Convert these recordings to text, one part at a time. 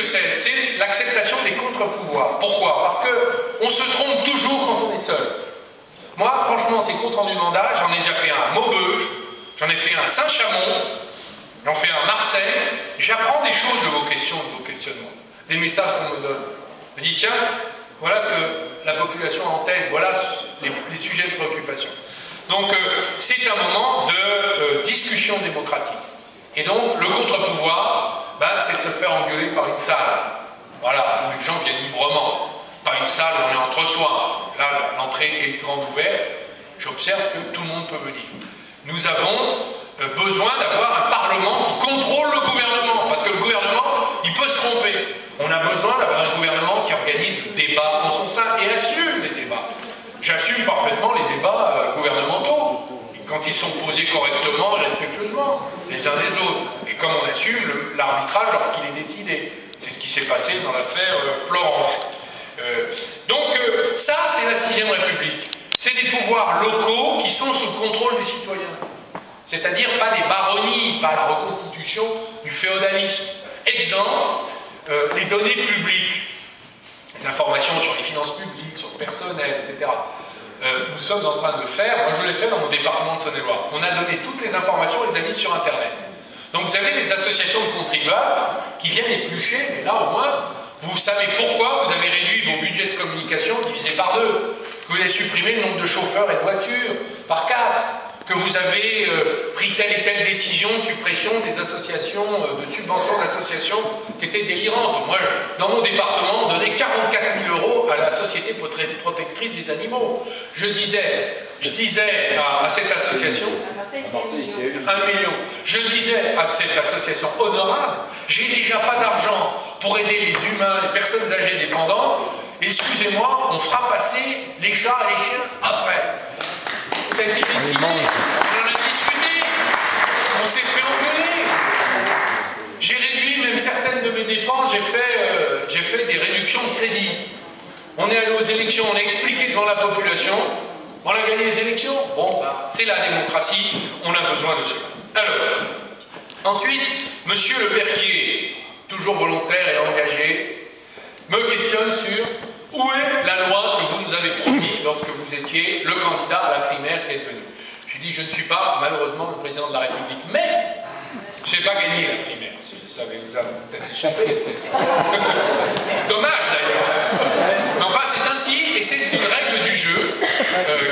que c'est? C'est l'acceptation des contre-pouvoirs. Pourquoi? Parce qu'on se trompe toujours quand on est seul. Moi, franchement, ces comptes rendus mandat, j'en ai déjà fait un à Maubeuge, j'en ai fait un à Saint-Chamond, j'en fais un à Marseille. J'apprends des choses de vos questions, de vos questionnements, des messages qu'on me donne. Je me dis, tiens, voilà ce que la population a en tête, voilà les sujets de préoccupation. Donc, c'est un moment de discussion démocratique. Et donc, le contre-pouvoir, c'est de se faire engueuler par une salle. Voilà, où les gens viennent librement. Pas une salle où on est entre soi. Là, l'entrée est grande ouverte. J'observe que tout le monde peut venir. Nous avons besoin d'avoir un Parlement qui contrôle le gouvernement. Parce que le gouvernement, il peut se tromper. On a besoin d'avoir un gouvernement qui organise le débat en son sein et assume les débats. J'assume parfaitement les débats gouvernementaux, quand ils sont posés correctement et respectueusement, les uns des autres. Et comme on assume l'arbitrage lorsqu'il est décidé. C'est ce qui s'est passé dans l'affaire Florent. Donc ça, c'est la 6ème République. C'est des pouvoirs locaux qui sont sous le contrôle des citoyens. C'est-à-dire pas des baronnies, pas la reconstitution du féodalisme. Exemple, les données publiques, les informations sur les finances publiques, sur le personnel, etc. Nous sommes en train de faire, moi je l'ai fait dans mon département de Saône-et-Loire, on a donné toutes les informations, on les a mises sur Internet. Donc vous avez des associations de contribuables qui viennent éplucher, mais là au moins, vous savez pourquoi vous avez réduit vos budgets de communication divisé par 2, que vous avez supprimé le nombre de chauffeurs et de voitures par 4, que vous avez pris telle et telle décision de suppression des associations, de subventions d'associations qui étaient délirantes. Moi, dans mon département, on donnait 44 000 € à la Société protectrice des animaux. Je disais à cette association, 1 million, je disais à cette association honorable, j'ai déjà pas d'argent pour aider les humains, les personnes âgées dépendantes, excusez-moi, on fera passer les chats et les chiens après. Ça a été décidé, on en a discuté, on s'est fait engueuler. J'ai réduit même certaines de mes dépenses, j'ai fait des réductions de crédit. On est allé aux élections, on a expliqué devant la population, on a gagné les élections. Bon, c'est la démocratie, on a besoin de cela. Alors, ensuite, monsieur Le Perquier, toujours volontaire et engagé, me questionne sur où est la loi que vous nous avez promis lorsque vous étiez le candidat à la primaire qui est venu. Je lui dis, je ne suis pas malheureusement le président de la République, mais je n'ai pas gagné la primaire. Ça vous a peut-être échappé. Dommage d'ailleurs. Mais enfin, c'est ainsi, et c'est une règle du jeu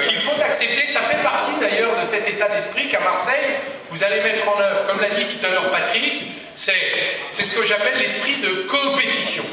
qu'il faut accepter. Ça fait partie d'ailleurs de cet état d'esprit qu'à Marseille, vous allez mettre en œuvre. Comme l'a dit tout à l'heure Patrick, c'est ce que j'appelle l'esprit de coopétition.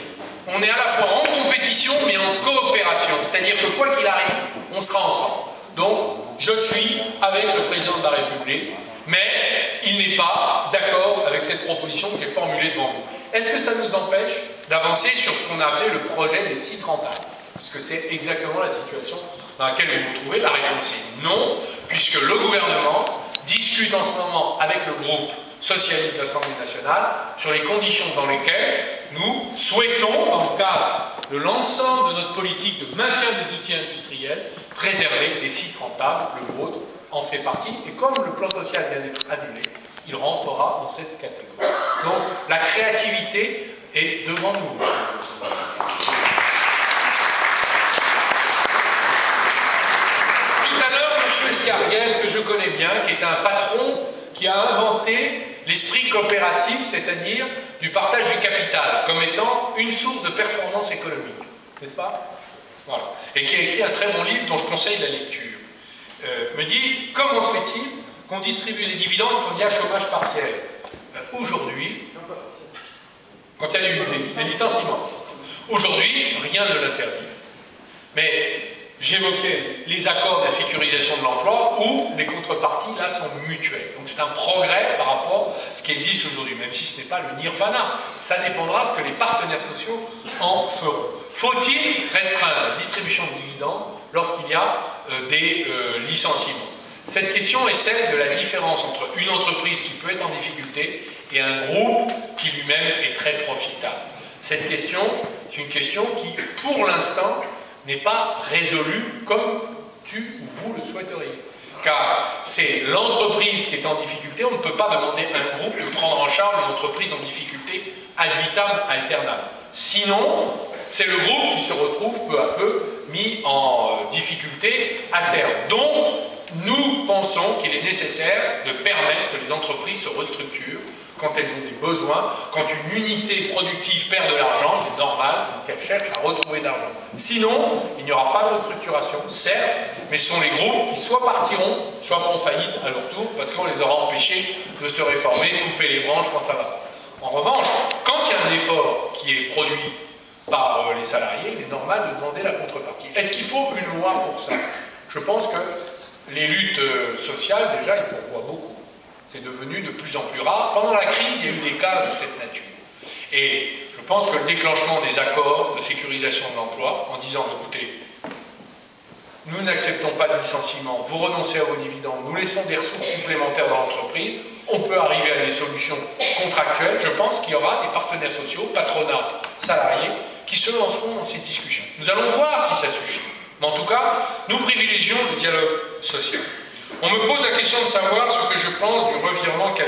On est à la fois en compétition, mais en coopération. C'est-à-dire que quoi qu'il arrive, on sera ensemble. Donc, je suis avec le président de la République, mais il n'est pas d'accord avec cette proposition que j'ai formulée devant vous. Est-ce que ça nous empêche d'avancer sur ce qu'on a appelé le projet des sites rentables? Parce que c'est exactement la situation dans laquelle vous vous trouvez. La réponse est non, puisque le gouvernement discute en ce moment avec le groupe socialiste de l'Assemblée nationale sur les conditions dans lesquelles nous souhaitons, dans le cadre de l'ensemble de notre politique de maintien des outils industriels, préserver des sites rentables. Le vôtre en fait partie, et comme le plan social vient d'être annulé, il rentrera dans cette catégorie. Donc la créativité est devant nous. Tout à l'heure, M. Escarguel, que je connais bien, qui est un patron qui a inventé l'esprit coopératif, c'est-à-dire du partage du capital, comme étant une source de performance économique, n'est-ce pas? Voilà. Et qui a écrit un très bon livre dont je conseille la lecture. Me dit, comment se fait-il qu'on distribue des dividendes quand il y a chômage partiel? Aujourd'hui, quand il y a des licenciements, aujourd'hui, rien ne l'interdit. Mais j'évoquais les accords de la sécurisation de l'emploi où les contreparties, là, sont mutuelles. Donc c'est un progrès par rapport à ce qui existe aujourd'hui, même si ce n'est pas le nirvana. Ça dépendra de ce que les partenaires sociaux en feront. Faut-il restreindre la distribution de dividendes lorsqu'il y a des licenciements? Cette question est celle de la différence entre une entreprise qui peut être en difficulté et un groupe qui lui-même est très profitable. Cette question, c'est une question qui, pour l'instant, n'est pas résolue comme tu ou vous le souhaiteriez. car c'est l'entreprise qui est en difficulté. On ne peut pas demander à un groupe de prendre en charge une entreprise en difficulté ad vitam aeternam. Sinon, c'est le groupe qui se retrouve peu à peu mis en difficulté à terme. Donc, nous pensons qu'il est nécessaire de permettre que les entreprises se restructurent quand elles ont des besoins. Quand une unité productive perd de l'argent, il est normal qu'elle cherche à retrouver de l'argent. Sinon, il n'y aura pas de restructuration, certes, mais ce sont les groupes qui soit partiront, soit feront faillite à leur tour, parce qu'on les aura empêchés de se réformer, couper les branches quand ça va. En revanche, quand il y a un effort qui est produit par les salariés, il est normal de demander la contrepartie. Est-ce qu'il faut une loi pour ça? Je pense que les luttes sociales, déjà, ils pourvoient beaucoup. C'est devenu de plus en plus rare. Pendant la crise, il y a eu des cas de cette nature. Et je pense que le déclenchement des accords de sécurisation de l'emploi, en disant, écoutez, nous n'acceptons pas de licenciement, vous renoncez à vos dividendes, nous laissons des ressources supplémentaires dans l'entreprise, on peut arriver à des solutions contractuelles. Je pense qu'il y aura des partenaires sociaux, patronat, salariés, qui se lanceront dans ces discussions. Nous allons voir si ça suffit. Mais en tout cas, nous privilégions le dialogue social. On me pose la question de savoir ce que je pense du revirement qu'a